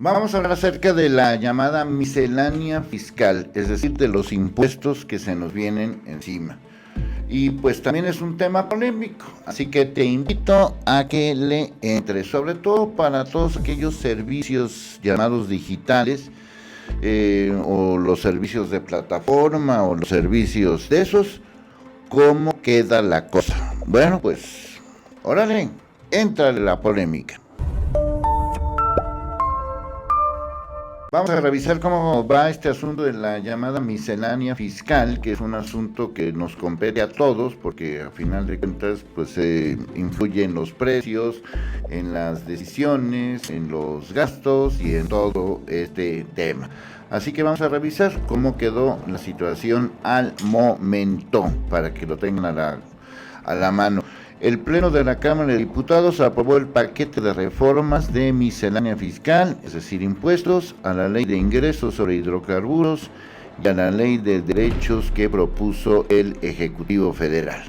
Vamos a hablar acerca de la llamada miscelánea fiscal, es decir, de los impuestos que se nos vienen encima. Y pues también es un tema polémico, así que te invito a que le entres, sobre todo para todos aquellos servicios llamados digitales, o los servicios de plataforma, o los servicios de esos. ¿Cómo queda la cosa? Bueno, pues, órale, éntrale la polémica. Vamos a revisar cómo va este asunto de la llamada miscelánea fiscal, que es un asunto que nos compete a todos, porque a final de cuentas pues influye en los precios, en las decisiones, en los gastos y en todo este tema. Así que vamos a revisar cómo quedó la situación al momento, para que lo tengan a la mano. El Pleno de la Cámara de Diputados aprobó el paquete de reformas de miscelánea fiscal, es decir, impuestos, a la Ley de Ingresos sobre Hidrocarburos y a la Ley de Derechos que propuso el Ejecutivo Federal.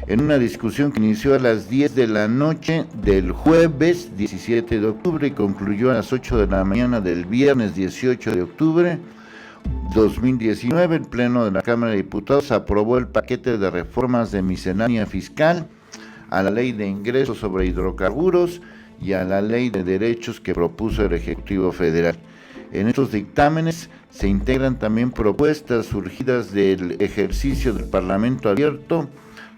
En una discusión que inició a las 10 de la noche del jueves 17 de octubre y concluyó a las 8 de la mañana del viernes 18 de octubre 2019, el Pleno de la Cámara de Diputados aprobó el paquete de reformas de miscelánea fiscal a la Ley de Ingresos sobre Hidrocarburos y a la Ley de Derechos que propuso el Ejecutivo Federal. En estos dictámenes se integran también propuestas surgidas del ejercicio del Parlamento abierto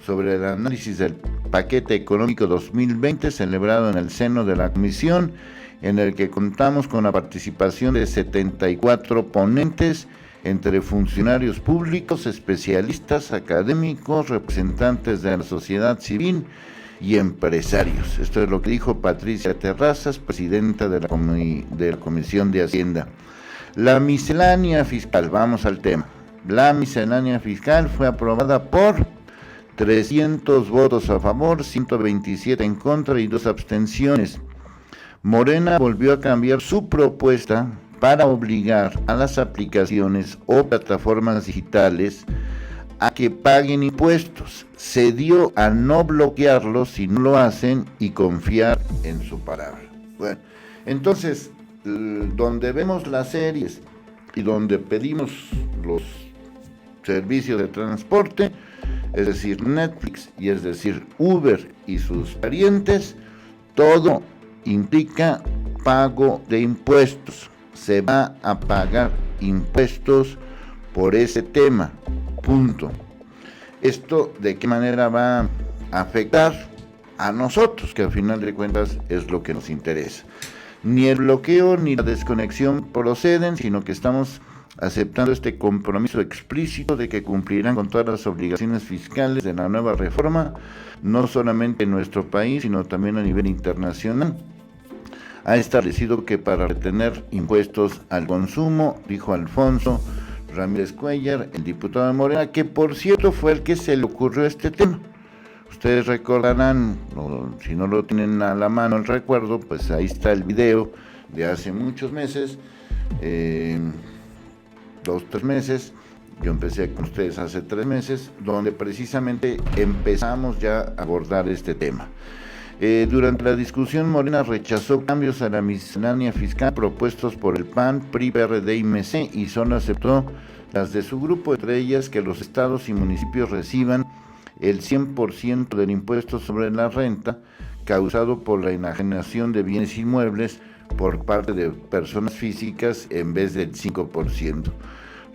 sobre el análisis del paquete económico 2020 celebrado en el seno de la Comisión, en el que contamos con la participación de 74 ponentes, entre funcionarios públicos, especialistas, académicos, representantes de la sociedad civil y empresarios. Esto es lo que dijo Patricia Terrazas, presidenta de la Comisión de Hacienda. La miscelánea fiscal, vamos al tema. La miscelánea fiscal fue aprobada por 300 votos a favor, 127 en contra y 2 abstenciones. Morena volvió a cambiar su propuesta para obligar a las aplicaciones o plataformas digitales a que paguen impuestos. Cedió a no bloquearlos si no lo hacen y confiar en su palabra. Bueno, entonces, donde vemos las series y donde pedimos los servicios de transporte, es decir, Netflix y es decir, Uber y sus parientes, todo implica pago de impuestos. Se va a pagar impuestos por ese tema, punto. ¿Esto de qué manera va a afectar a nosotros? Que al final de cuentas es lo que nos interesa. Ni el bloqueo ni la desconexión proceden, sino que estamos aceptando este compromiso explícito de que cumplirán con todas las obligaciones fiscales de la nueva reforma, no solamente en nuestro país, sino también a nivel internacional. Ha establecido que para retener impuestos al consumo, dijo Alfonso Ramírez Cuellar, el diputado de Morena, que por cierto fue el que se le ocurrió este tema. Ustedes recordarán, si no lo tienen a la mano el recuerdo, pues ahí está el video de hace muchos meses, 2-3 meses, yo empecé con ustedes hace 3 meses, donde precisamente empezamos ya a abordar este tema. Durante la discusión, Morena rechazó cambios a la miscelánea fiscal propuestos por el PAN, PRI, PRD y MC y solo aceptó las de su grupo, entre ellas que los estados y municipios reciban el 100% del impuesto sobre la renta causado por la enajenación de bienes inmuebles por parte de personas físicas en vez del 5%.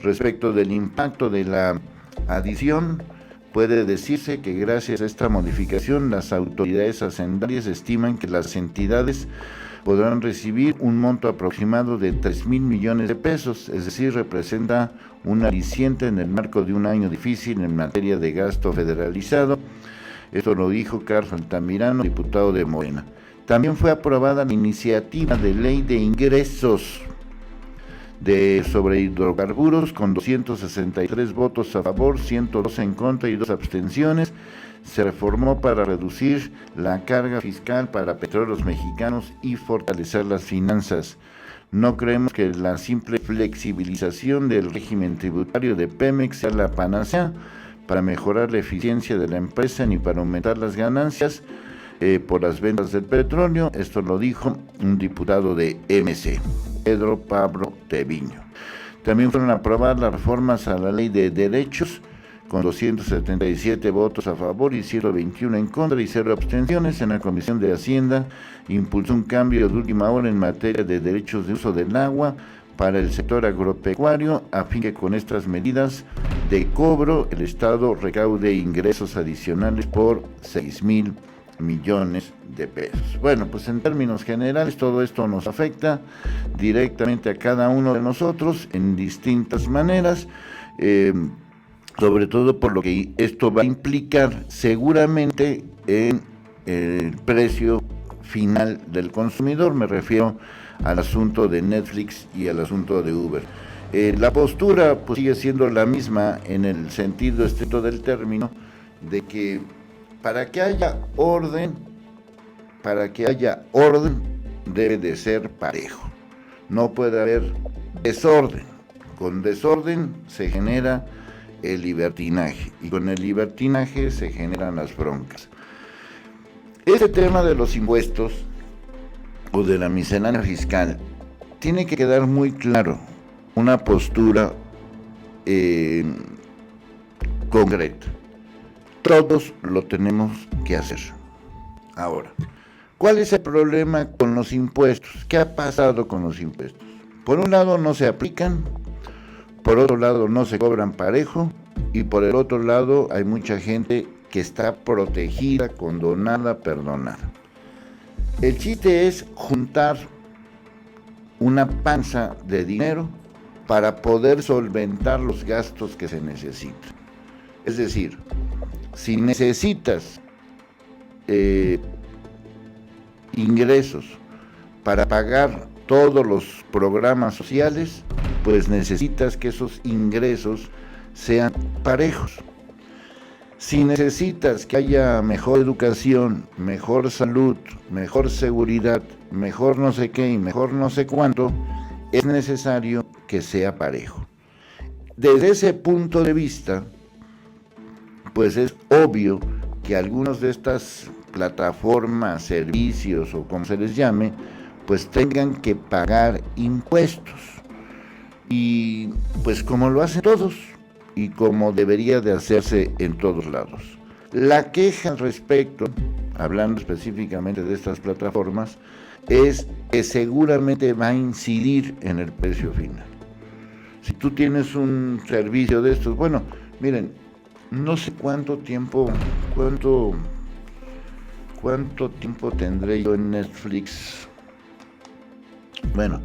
Respecto del impacto de la adición, puede decirse que gracias a esta modificación las autoridades hacendarias estiman que las entidades podrán recibir un monto aproximado de 3,000 millones de pesos, es decir, representa un aliciente en el marco de un año difícil en materia de gasto federalizado. Esto lo dijo Carlos Altamirano, diputado de Morena. También fue aprobada la iniciativa de ley de ingresos sobre hidrocarburos con 263 votos a favor, 102 en contra y 2 abstenciones. Se reformó para reducir la carga fiscal para petróleos mexicanos y fortalecer las finanzas. No creemos que la simple flexibilización del régimen tributario de Pemex sea la panacea para mejorar la eficiencia de la empresa ni para aumentar las ganancias. por las ventas del petróleo. Esto lo dijo un diputado de MC, Pedro Pablo Treviño. También fueron aprobadas las reformas a la ley de derechos, con 277 votos a favor y 121 en contra y 0 abstenciones. En la Comisión de Hacienda impulsó un cambio de última hora en materia de derechos de uso del agua para el sector agropecuario, a fin que con estas medidas de cobro el Estado recaude ingresos adicionales por 6,000 millones de pesos. Bueno, pues en términos generales todo esto nos afecta directamente a cada uno de nosotros en distintas maneras, sobre todo por lo que esto va a implicar seguramente en el precio final del consumidor. Me refiero al asunto de Netflix y al asunto de Uber. La postura pues sigue siendo la misma en el sentido estricto del término, de que para que haya orden debe de ser parejo. No puede haber desorden. Con desorden se genera el libertinaje y con el libertinaje se generan las broncas. Este tema de los impuestos o de la miscelánea fiscal tiene que quedar muy claro una postura concreta. Todos lo tenemos que hacer. Ahora, ¿cuál es el problema con los impuestos? ¿Qué ha pasado con los impuestos? Por un lado no se aplican, por otro lado no se cobran parejo y por el otro lado hay mucha gente que está protegida, condonada, perdonada. El chiste es juntar una panza de dinero para poder solventar los gastos que se necesitan. Es decir, si necesitas ingresos para pagar todos los programas sociales, pues necesitas que esos ingresos sean parejos. Si necesitas que haya mejor educación, mejor salud, mejor seguridad, mejor no sé qué y mejor no sé cuánto, es necesario que sea parejo. Desde ese punto de vista, pues es obvio que algunos de estas plataformas, servicios o como se les llame, pues tengan que pagar impuestos. Y pues como lo hacen todos y como debería de hacerse en todos lados. La queja al respecto, hablando específicamente de estas plataformas, es que seguramente va a incidir en el precio final. Si tú tienes un servicio de estos, bueno, miren, no sé cuánto tiempo tendré yo en Netflix. Bueno,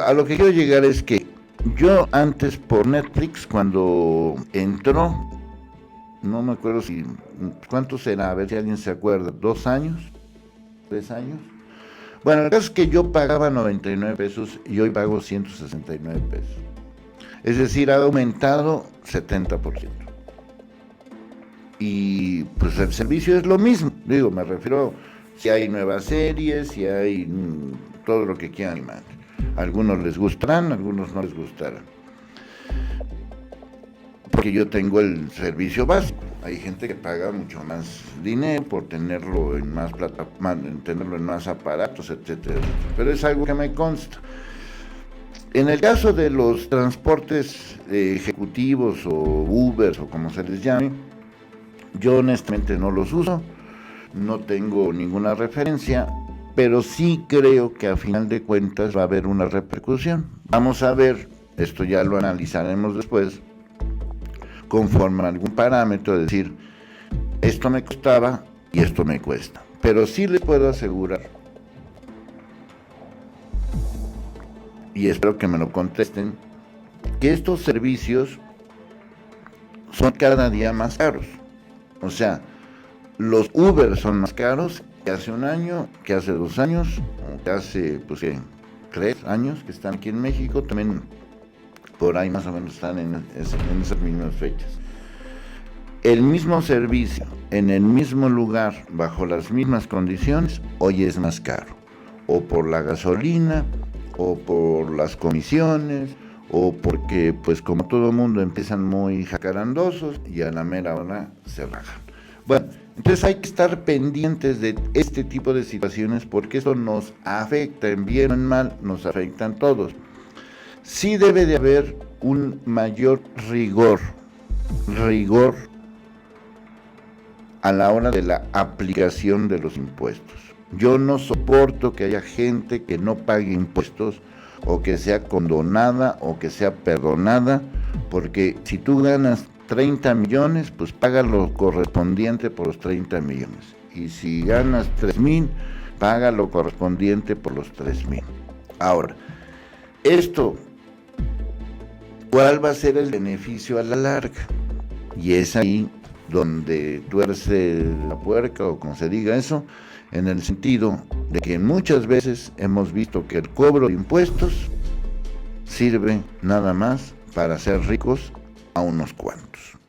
a lo que quiero llegar es que yo antes por Netflix, cuando entró, no me acuerdo cuánto será, a ver si alguien se acuerda, 2 años, 3 años. Bueno, el caso es que yo pagaba 99 pesos y hoy pago 169 pesos. Es decir, ha aumentado 70%. Y pues el servicio es lo mismo, digo, me refiero si hay nuevas series, si hay todo lo que quieran. Algunos les gustarán, algunos no les gustarán. Porque yo tengo el servicio básico. Hay gente que paga mucho más dinero por tenerlo en más tenerlo en más aparatos, etcétera. Pero es algo que me consta. En el caso de los transportes ejecutivos o Ubers o como se les llame, yo honestamente no los uso, no tengo ninguna referencia, pero sí creo que a final de cuentas va a haber una repercusión. Vamos a ver, esto ya lo analizaremos después, conforme a algún parámetro, es decir, esto me costaba y esto me cuesta. Pero sí le puedo asegurar, y espero que me lo contesten, que estos servicios son cada día más caros. O sea, los Uber son más caros que hace un año, que hace 2 años, o que hace, pues, 3 años que están aquí en México, también por ahí más o menos están en esas mismas fechas. El mismo servicio, en el mismo lugar, bajo las mismas condiciones, hoy es más caro, o por la gasolina, o por las comisiones, o porque, pues como todo mundo, empiezan muy jacarandosos y a la mera hora se rajan. Bueno, Entonces hay que estar pendientes de este tipo de situaciones porque eso nos afecta, en bien o en mal, nos afectan todos. Sí debe de haber un mayor rigor a la hora de la aplicación de los impuestos. Yo no soporto que haya gente que no pague impuestos o que sea condonada o que sea perdonada, porque si tú ganas 30 millones, pues paga lo correspondiente por los 30 millones. Y si ganas 3,000, paga lo correspondiente por los 3,000. Ahora, esto, ¿cuál va a ser el beneficio a la larga? Y es ahí donde tuerce la puerca, o como se diga eso, en el sentido de que muchas veces hemos visto que el cobro de impuestos sirve nada más para hacer ricos a unos cuantos.